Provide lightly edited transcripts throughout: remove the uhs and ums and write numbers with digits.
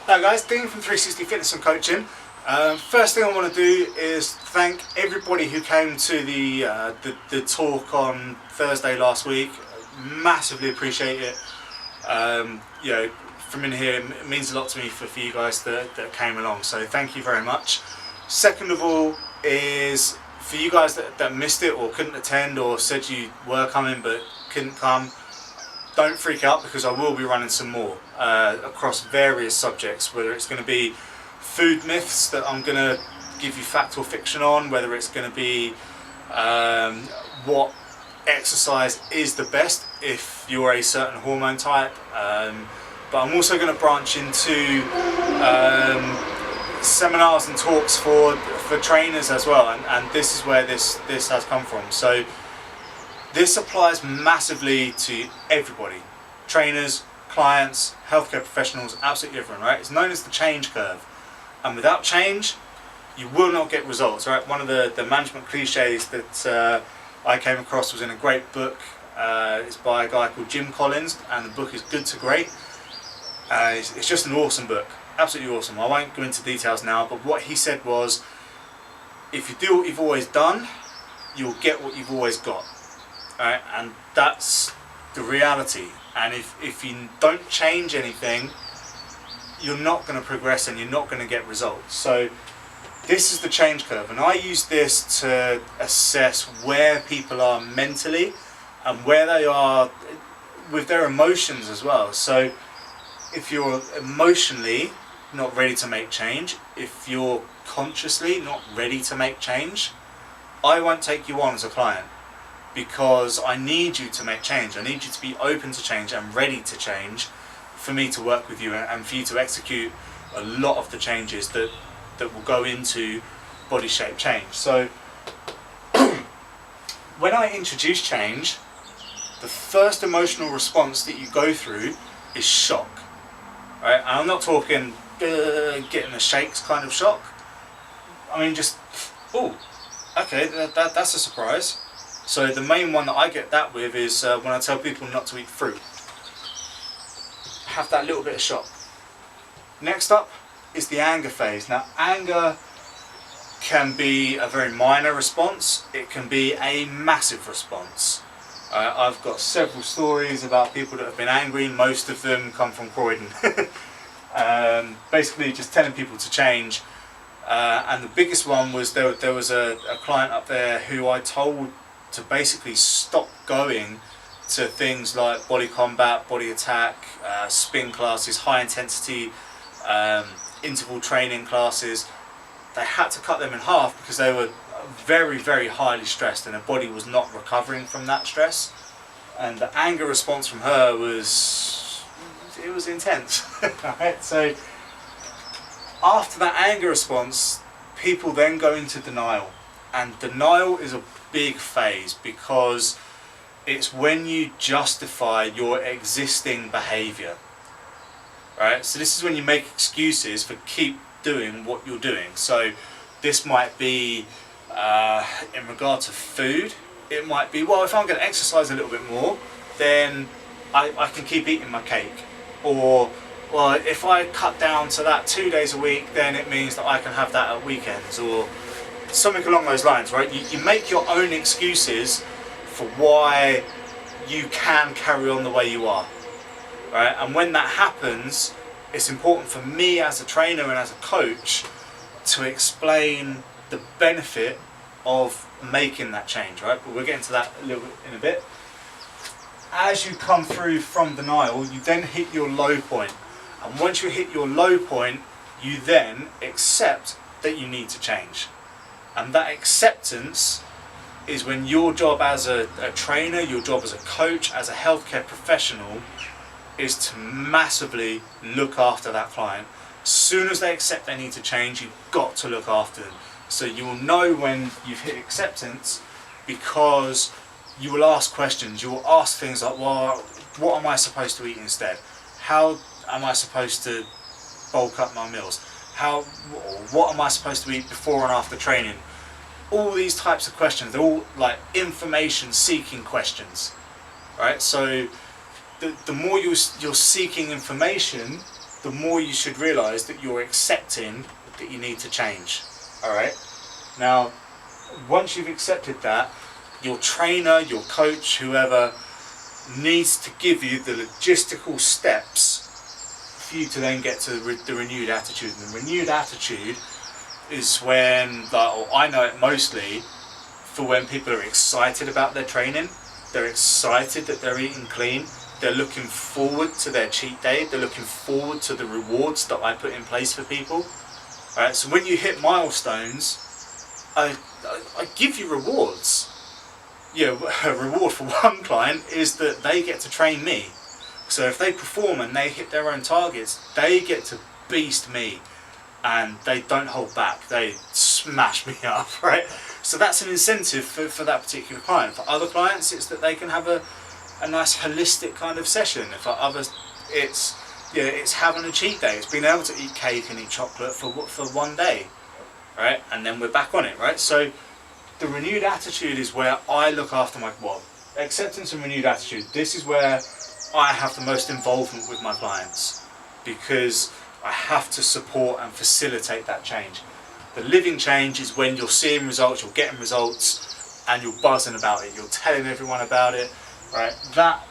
Hi guys, Dean from 360 Fitness and Coaching. First thing I want to do is thank everybody who came to the talk on Thursday last week. Massively appreciate it. You know, from in here, it means a lot to me for you guys that came along, so thank you very much. Second of all is for you guys that missed it or couldn't attend or said you were coming but couldn't come. Don't freak out, because I will be running some more across various subjects, whether it's going to be food myths that I'm going to give you fact or fiction on, whether it's going to be what exercise is the best if you're a certain hormone type, but I'm also going to branch into seminars and talks for trainers as well, and this is where this has come from. So this applies massively to everybody, trainers, clients, healthcare professionals, absolutely everyone, right? It's known as the change curve, and without change you will not get results, right? One of the management cliches that I came across was in a great book. It's by a guy called Jim Collins, and the book is Good to Great. It's just an awesome book, absolutely awesome. I won't go into details now, but what he said was, if you do what you've always done, you'll get what you've always got. Right? And that's the reality, and if you don't change anything, you're not going to progress and you're not going to get results. So this is the change curve, and I use this to assess where people are mentally and where they are with their emotions as well. So if you're emotionally not ready to make change, if you're consciously not ready to make change, I won't take you on as a client, because I need you to make change. I need you to be open to change and ready to change for me to work with you and for you to execute a lot of the changes that will go into body shape change. So when I introduce change, the first emotional response that you go through is shock. Right? And I'm not talking getting the shakes kind of shock. I mean just, oh, okay, that's a surprise. So the main one that I get that with is when I tell people not to eat fruit. Have that little bit of shock. Next up is the anger phase. Now anger can be a very minor response, it can be a massive response. I've got several stories about people that have been angry, most of them come from Croydon. Basically just telling people to change. And the biggest one was there was a client up there who I told to basically stop going to things like body combat, body attack, spin classes, high intensity interval training classes. They had to cut them in half because they were very, very highly stressed and their body was not recovering from that stress. And the anger response from her was intense. Right? So after that anger response, people then go into denial, and denial is a big phase, because it's when you justify your existing behavior. Right? So this is when you make excuses for keep doing what you're doing. So this might be in regard to food. It might be, well, if I'm going to exercise a little bit more, then I can keep eating my cake. Or, well, if I cut down to that 2 days a week, then it means that I can have that at weekends, or something along those lines, right? You make your own excuses for why you can carry on the way you are, right? And when that happens, it's important for me as a trainer and as a coach to explain the benefit of making that change, right? But we'll get into that a little bit in a bit. As you come through from denial, you then hit your low point. And once you hit your low point, you then accept that you need to change. And that acceptance is when your job as a trainer, your job as a coach, as a healthcare professional, is to massively look after that client. As soon as they accept they need to change, you've got to look after them. So you will know when you've hit acceptance, because you will ask questions. You will ask things like, well, what am I supposed to eat instead? How am I supposed to bulk up my meals? What am I supposed to eat before and after training? All these types of questions, they're all like information seeking questions, right? So the more you're seeking information, the more you should realise that you're accepting that you need to change. Alright? Now, once you've accepted that, your trainer, your coach, whoever, needs to give you the logistical steps for you to then get to the renewed attitude. And the renewed attitude is when, like, I know it mostly for when people are excited about their training, they're excited that they're eating clean, they're looking forward to their cheat day, they're looking forward to the rewards that I put in place for people. Alright, so when you hit milestones, I give you rewards. Yeah, a reward for one client is that they get to train me. So if they perform and they hit their own targets, they get to beast me, and they don't hold back. They smash me up, right? So that's an incentive for that particular client. For other clients, it's that they can have a nice holistic kind of session. For others, it's having a cheat day. It's being able to eat cake and eat chocolate for one day, right? And then we're back on it, right? So the renewed attitude is where I look after acceptance and renewed attitude. This is where I have the most involvement with my clients, because I have to support and facilitate that change. The living change is when you're seeing results, you're getting results, and you're buzzing about it, you're telling everyone about it, right? That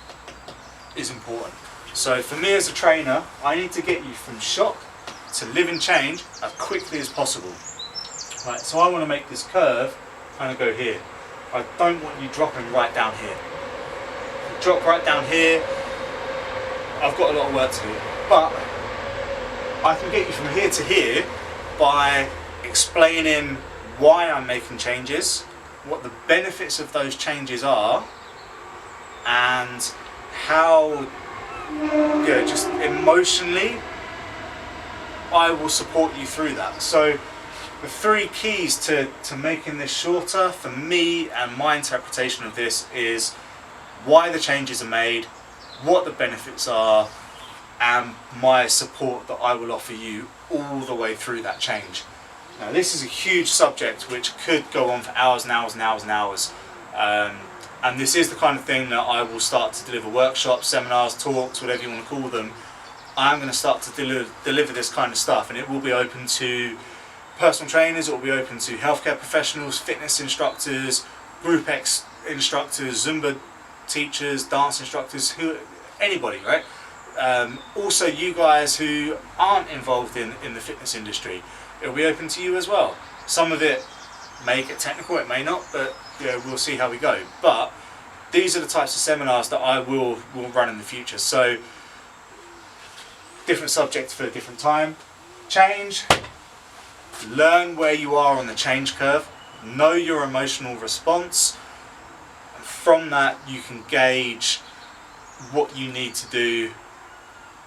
is important. So for me as a trainer, I need to get you from shock to living change as quickly as possible. Right, so I want to make this curve kind of go here. I don't want you dropping right down here. If you drop right down here, I've got a lot of work to do. But I can get you from here to here by explaining why I'm making changes, what the benefits of those changes are, and how, just emotionally, I will support you through that. So the three keys to making this shorter for me and my interpretation of this is why the changes are made, what the benefits are, and my support that I will offer you all the way through that change. Now this is a huge subject which could go on for hours and hours and hours and hours, and this is the kind of thing that I will start to deliver workshops, seminars, talks, whatever you want to call them. I'm going to start to deliver this kind of stuff, and it will be open to personal trainers, it will be open to healthcare professionals, fitness instructors, group X instructors, Zumba teachers, dance instructors, anybody, right? Also you guys who aren't involved in the fitness industry, it will be open to you as well. Some of it may get technical, it may not, but we'll see how we go. But these are the types of seminars that I will run in the future. So different subjects for a different time. Change. Learn where you are on the change curve. Know your emotional response. From that you can gauge what you need to do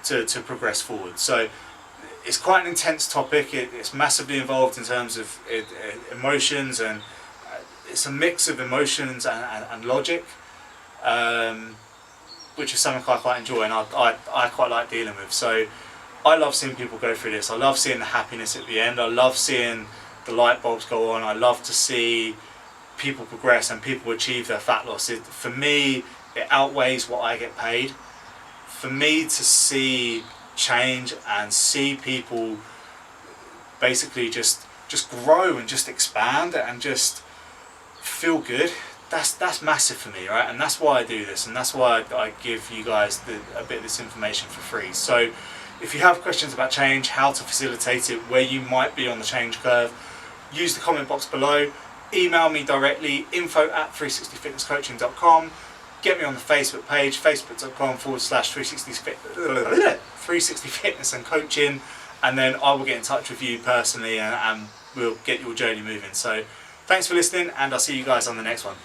to progress forward. So it's quite an intense topic. It's massively involved in terms of emotions, and it's a mix of emotions and logic, which is something I quite enjoy and I quite like dealing with. So I love seeing people go through this. I love seeing the happiness at the end. I love seeing the light bulbs go on. I love to see people progress and people achieve their fat loss. For me, it outweighs what I get paid. For me to see change and see people basically just grow and just expand and just feel good, that's massive for me, right? And that's why I do this, and that's why I give you guys a bit of this information for free. So if you have questions about change, how to facilitate it, where you might be on the change curve, use the comment box below, email me directly, info@360fitnesscoaching.com, get me on the Facebook page, facebook.com/360fitness and coaching, and then I will get in touch with you personally and we'll get your journey moving. So thanks for listening, and I'll see you guys on the next one.